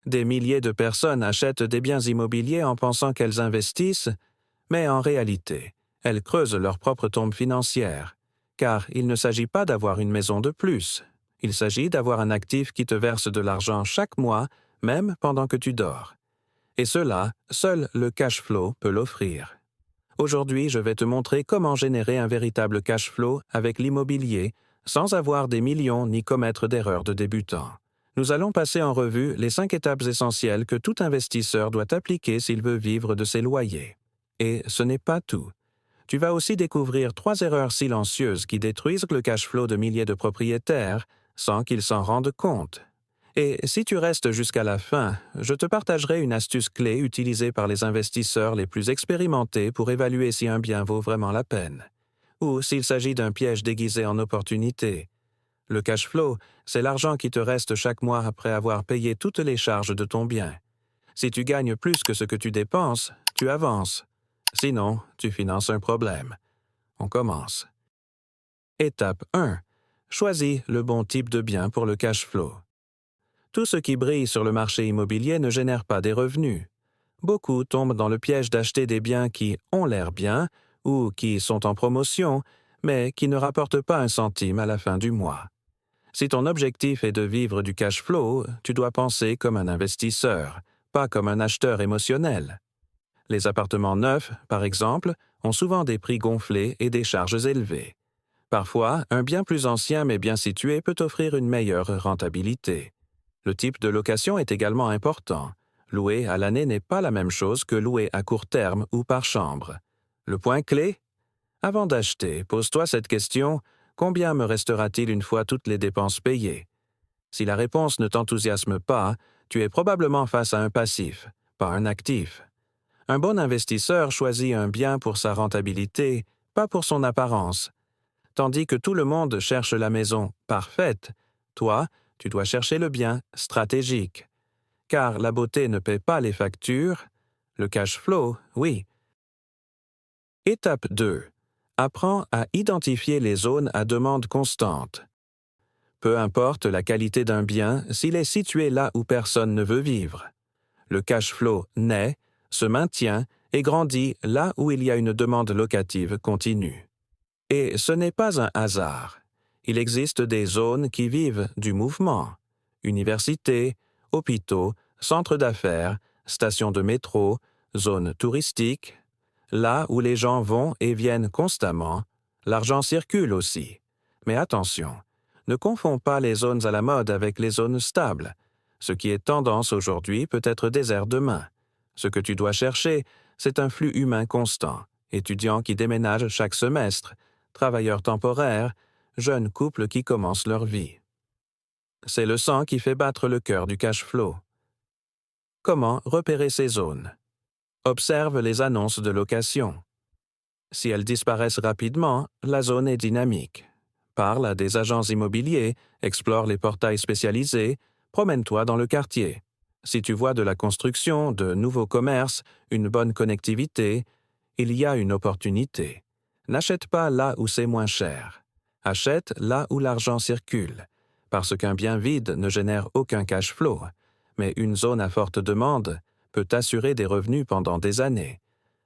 Des milliers de personnes achètent des biens immobiliers en pensant qu'elles investissent, mais en réalité, elles creusent leur propre tombe financière, car il ne s'agit pas d'avoir une maison de plus. Il s'agit d'avoir un actif qui te verse de l'argent chaque mois, même pendant que tu dors. Et cela, seul le cash flow peut l'offrir. Aujourd'hui, je vais te montrer comment générer un véritable cash flow avec l'immobilier sans avoir des millions ni commettre d'erreurs de débutant. Nous allons passer en revue les 5 étapes essentielles que tout investisseur doit appliquer s'il veut vivre de ses loyers. Et ce n'est pas tout. Tu vas aussi découvrir 3 erreurs silencieuses qui détruisent le cash flow de milliers de propriétaires sans qu'ils s'en rendent compte. Et si tu restes jusqu'à la fin, je te partagerai une astuce clé utilisée par les investisseurs les plus expérimentés pour évaluer si un bien vaut vraiment la peine, ou s'il s'agit d'un piège déguisé en opportunité. Le cash flow, c'est l'argent qui te reste chaque mois après avoir payé toutes les charges de ton bien. Si tu gagnes plus que ce que tu dépenses, tu avances. Sinon, tu finances un problème. On commence. Étape 1. Choisis le bon type de bien pour le cash flow. Tout ce qui brille sur le marché immobilier ne génère pas des revenus. Beaucoup tombent dans le piège d'acheter des biens qui ont l'air bien ou qui sont en promotion, mais qui ne rapportent pas un centime à la fin du mois. Si ton objectif est de vivre du cash flow, tu dois penser comme un investisseur, pas comme un acheteur émotionnel. Les appartements neufs, par exemple, ont souvent des prix gonflés et des charges élevées. Parfois, un bien plus ancien mais bien situé peut offrir une meilleure rentabilité. Le type de location est également important. Louer à l'année n'est pas la même chose que louer à court terme ou par chambre. Le point clé? Avant d'acheter, pose-toi cette question: combien me restera-t-il une fois toutes les dépenses payées? Si la réponse ne t'enthousiasme pas, tu es probablement face à un passif, pas un actif. Un bon investisseur choisit un bien pour sa rentabilité, pas pour son apparence. Tandis que tout le monde cherche la maison parfaite, toi, tu dois chercher le bien stratégique. Car la beauté ne paie pas les factures, le cash flow, oui. Étape 2. Apprends à identifier les zones à demande constante. Peu importe la qualité d'un bien s'il est situé là où personne ne veut vivre. Le cash flow naît, se maintient et grandit là où il y a une demande locative continue. Et ce n'est pas un hasard. Il existe des zones qui vivent du mouvement. Universités, hôpitaux, centres d'affaires, stations de métro, zones touristiques. Là où les gens vont et viennent constamment, l'argent circule aussi. Mais attention, ne confonds pas les zones à la mode avec les zones stables. Ce qui est tendance aujourd'hui peut être désert demain. Ce que tu dois chercher, c'est un flux humain constant, étudiants qui déménagent chaque semestre, travailleurs temporaires, jeunes couples qui commencent leur vie. C'est le sang qui fait battre le cœur du cash flow. Comment repérer ces zones? Observe les annonces de location. Si elles disparaissent rapidement, la zone est dynamique. Parle à des agents immobiliers, explore les portails spécialisés, promène-toi dans le quartier. Si tu vois de la construction, de nouveaux commerces, une bonne connectivité, il y a une opportunité. N'achète pas là où c'est moins cher. Achète là où l'argent circule, parce qu'un bien vide ne génère aucun cash flow, mais une zone à forte demande peut assurer des revenus pendant des années.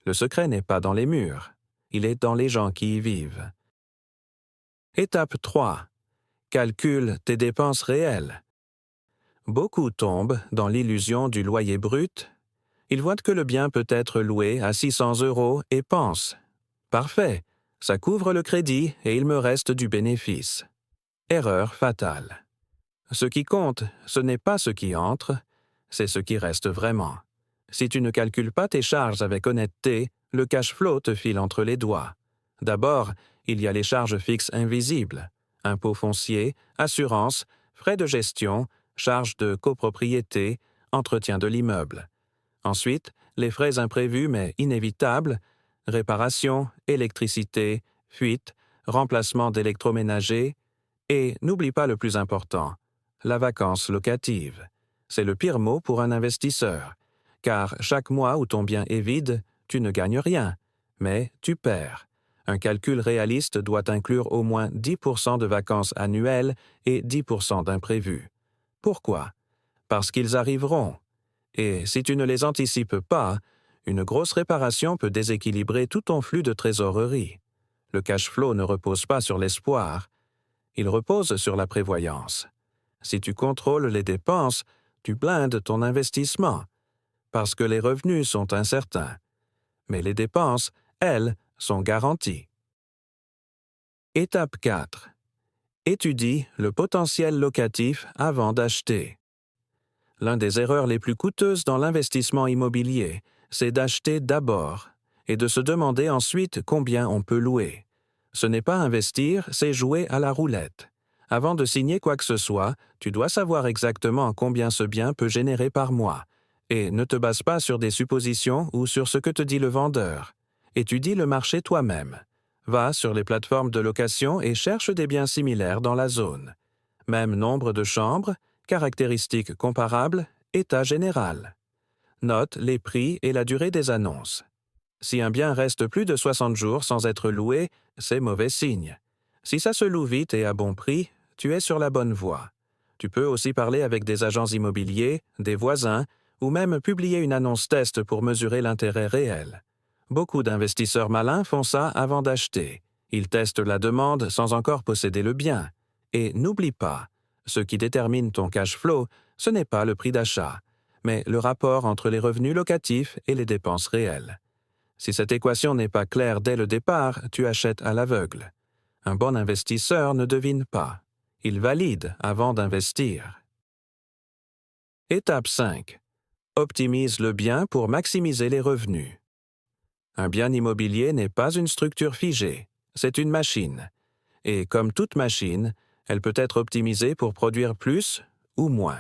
Le secret n'est pas dans les murs, il est dans les gens qui y vivent. Étape 3. Calcule tes dépenses réelles. Beaucoup tombent dans l'illusion du loyer brut. Ils voient que le bien peut être loué à 600 € et pensent: parfait, ça couvre le crédit et il me reste du bénéfice. Erreur fatale. Ce qui compte, ce n'est pas ce qui entre, c'est ce qui reste vraiment. Si tu ne calcules pas tes charges avec honnêteté, le cash flow te file entre les doigts. D'abord, il y a les charges fixes invisibles: impôts fonciers, assurances, frais de gestion, charges de copropriété, entretien de l'immeuble. Ensuite, les frais imprévus mais inévitables: réparation, électricité, fuite, remplacement d'électroménager, et n'oublie pas le plus important, la vacance locative. C'est le pire mot pour un investisseur, car chaque mois où ton bien est vide, tu ne gagnes rien, mais tu perds. Un calcul réaliste doit inclure au moins 10% de vacances annuelles et 10% d'imprévus. Pourquoi? Parce qu'ils arriveront. Et si tu ne les anticipes pas, une grosse réparation peut déséquilibrer tout ton flux de trésorerie. Le cash flow ne repose pas sur l'espoir, il repose sur la prévoyance. Si tu contrôles les dépenses, tu blindes ton investissement, parce que les revenus sont incertains. Mais les dépenses, elles, sont garanties. Étape 4. Étudie le potentiel locatif avant d'acheter. L'une des erreurs les plus coûteuses dans l'investissement immobilier, c'est d'acheter d'abord et de se demander ensuite combien on peut louer. Ce n'est pas investir, c'est jouer à la roulette. Avant de signer quoi que ce soit, tu dois savoir exactement combien ce bien peut générer par mois. Et ne te base pas sur des suppositions ou sur ce que te dit le vendeur. Étudie le marché toi-même. Va sur les plateformes de location et cherche des biens similaires dans la zone. Même nombre de chambres, caractéristiques comparables, état général. Note les prix et la durée des annonces. Si un bien reste plus de 60 jours sans être loué, c'est mauvais signe. Si ça se loue vite et à bon prix, tu es sur la bonne voie. Tu peux aussi parler avec des agents immobiliers, des voisins, ou même publier une annonce test pour mesurer l'intérêt réel. Beaucoup d'investisseurs malins font ça avant d'acheter. Ils testent la demande sans encore posséder le bien. Et n'oublie pas, ce qui détermine ton cash flow, ce n'est pas le prix d'achat, mais le rapport entre les revenus locatifs et les dépenses réelles. Si cette équation n'est pas claire dès le départ, tu achètes à l'aveugle. Un bon investisseur ne devine pas. Il valide avant d'investir. Étape 5. Optimise le bien pour maximiser les revenus. Un bien immobilier n'est pas une structure figée, c'est une machine. Et comme toute machine, elle peut être optimisée pour produire plus ou moins.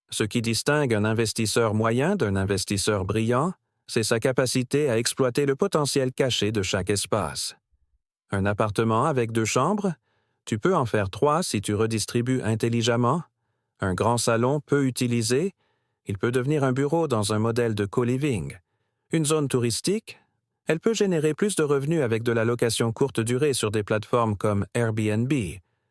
Ce qui distingue un investisseur moyen d'un investisseur brillant, c'est sa capacité à exploiter le potentiel caché de chaque espace. Un appartement avec 2 chambres, tu peux en faire 3 si tu redistribues intelligemment. Un grand salon peu utilisé, il peut devenir un bureau dans un modèle de co-living. Une zone touristique, elle peut générer plus de revenus avec de la location courte durée sur des plateformes comme Airbnb.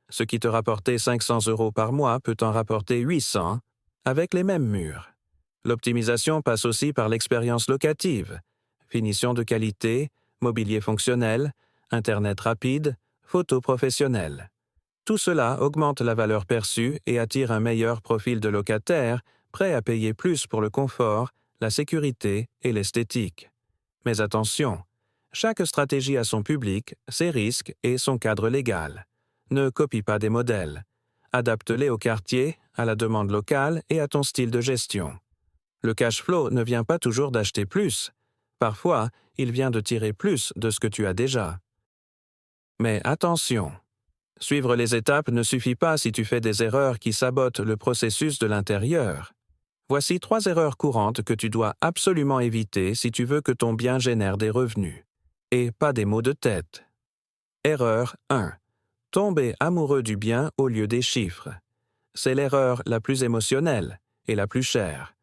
Ce qui te rapportait 500 € par mois peut en rapporter 800 avec les mêmes murs. L'optimisation passe aussi par l'expérience locative, finition de qualité, mobilier fonctionnel, Internet rapide, photos professionnelles. Tout cela augmente la valeur perçue et attire un meilleur profil de locataire, prêt à payer plus pour le confort, la sécurité et l'esthétique. Mais attention, chaque stratégie a son public, ses risques et son cadre légal. Ne copie pas des modèles. Adapte-les au quartier, à la demande locale et à ton style de gestion. Le cash flow ne vient pas toujours d'acheter plus. Parfois, il vient de tirer plus de ce que tu as déjà. Mais attention, suivre les étapes ne suffit pas si tu fais des erreurs qui sabotent le processus de l'intérieur. Voici 3 erreurs courantes que tu dois absolument éviter si tu veux que ton bien génère des revenus. Et pas des maux de tête. Erreur 1. Tomber amoureux du bien au lieu des chiffres. C'est l'erreur la plus émotionnelle et la plus chère.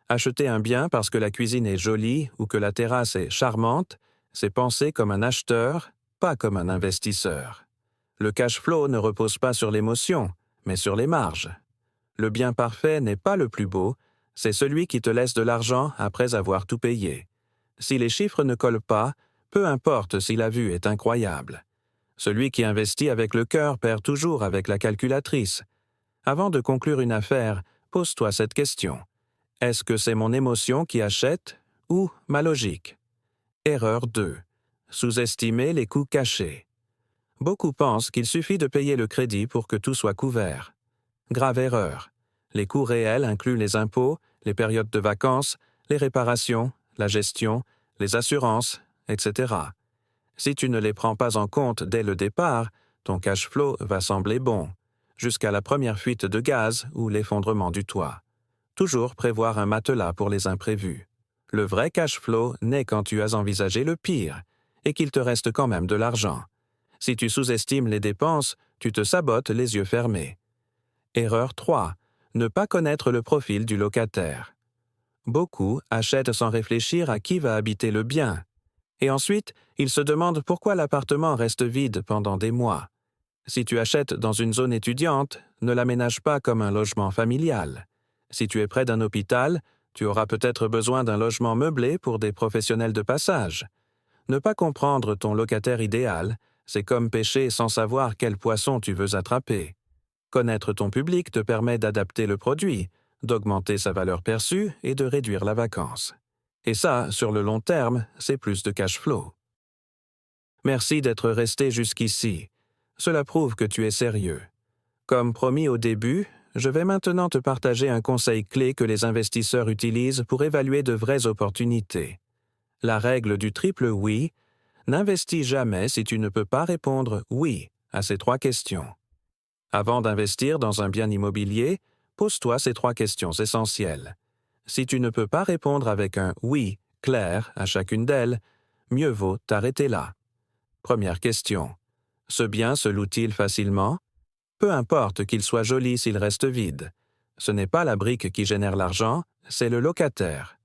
Acheter un bien parce que la cuisine est jolie ou que la terrasse est charmante, c'est penser comme un acheteur, pas comme un investisseur. Le cash flow ne repose pas sur l'émotion, mais sur les marges. Le bien parfait n'est pas le plus beau, c'est celui qui te laisse de l'argent après avoir tout payé. Si les chiffres ne collent pas, peu importe si la vue est incroyable. Celui qui investit avec le cœur perd toujours avec la calculatrice. Avant de conclure une affaire, pose-toi cette question. Est-ce que c'est mon émotion qui achète ou ma logique? Erreur 2. Sous-estimer les coûts cachés. Beaucoup pensent qu'il suffit de payer le crédit pour que tout soit couvert. Grave erreur. Les coûts réels incluent les impôts, les périodes de vacances, les réparations, la gestion, les assurances, etc. Si tu ne les prends pas en compte dès le départ, ton cash flow va sembler bon, jusqu'à la première fuite de gaz ou l'effondrement du toit. Toujours prévoir un matelas pour les imprévus. Le vrai cash flow naît quand tu as envisagé le pire et qu'il te reste quand même de l'argent. Si tu sous-estimes les dépenses, tu te sabotes les yeux fermés. Erreur 3. Ne pas connaître le profil du locataire. Beaucoup achètent sans réfléchir à qui va habiter le bien. Et ensuite, ils se demandent pourquoi l'appartement reste vide pendant des mois. Si tu achètes dans une zone étudiante, ne l'aménage pas comme un logement familial. Si tu es près d'un hôpital, Tu auras peut-être besoin d'un logement meublé pour des professionnels de passage. Ne pas comprendre ton locataire idéal, c'est comme pêcher sans savoir quel poisson tu veux attraper. Connaître ton public te permet d'adapter le produit, d'augmenter sa valeur perçue et de réduire la vacance. Et ça, sur le long terme, c'est plus de cash flow. Merci d'être resté jusqu'ici. Cela prouve que tu es sérieux. Comme promis au début, je vais maintenant te partager un conseil clé que les investisseurs utilisent pour évaluer de vraies opportunités. La règle du triple oui, n'investis jamais si tu ne peux pas répondre oui à ces 3 questions. Avant d'investir dans un bien immobilier, pose-toi ces 3 questions essentielles. Si tu ne peux pas répondre avec un oui clair à chacune d'elles, mieux vaut t'arrêter là. Première question. Ce bien se loue-t-il facilement? Peu importe qu'il soit joli s'il reste vide. Ce n'est pas la brique qui génère l'argent, c'est le locataire.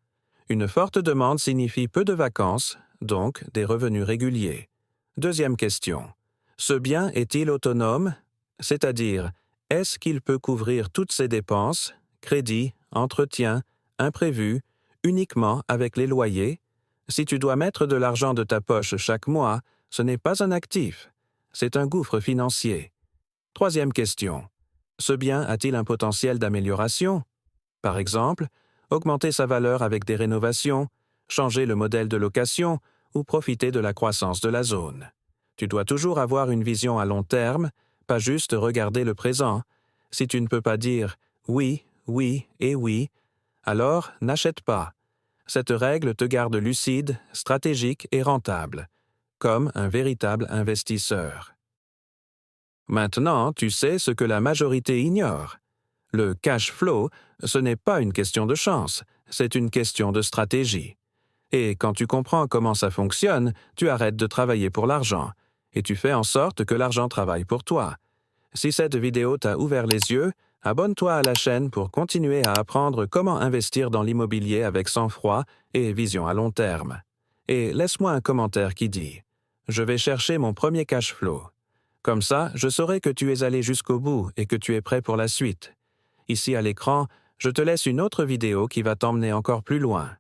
Une forte demande signifie peu de vacances, donc des revenus réguliers. Deuxième question. Ce bien est-il autonome? C'est-à-dire, est-ce qu'il peut couvrir toutes ses dépenses, crédit, entretien, imprévus, uniquement avec les loyers? Si tu dois mettre de l'argent de ta poche chaque mois, ce n'est pas un actif. C'est un gouffre financier. Troisième question. Ce bien a-t-il un potentiel d'amélioration? Par exemple, augmenter sa valeur avec des rénovations, changer le modèle de location ou profiter de la croissance de la zone. Tu dois toujours avoir une vision à long terme, pas juste regarder le présent. Si tu ne peux pas dire oui, oui et oui, alors n'achète pas. Cette règle te garde lucide, stratégique et rentable, comme un véritable investisseur. Maintenant, tu sais ce que la majorité ignore. Le cash flow, ce n'est pas une question de chance, c'est une question de stratégie. Et quand tu comprends comment ça fonctionne, tu arrêtes de travailler pour l'argent, et tu fais en sorte que l'argent travaille pour toi. Si cette vidéo t'a ouvert les yeux, abonne-toi à la chaîne pour continuer à apprendre comment investir dans l'immobilier avec sang-froid et vision à long terme. Et laisse-moi un commentaire qui dit « Je vais chercher mon premier cash flow ». Comme ça, je saurai que tu es allé jusqu'au bout et que tu es prêt pour la suite. Ici à l'écran, je te laisse une autre vidéo qui va t'emmener encore plus loin.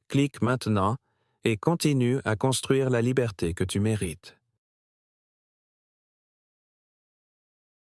Clique maintenant et continue à construire la liberté que tu mérites.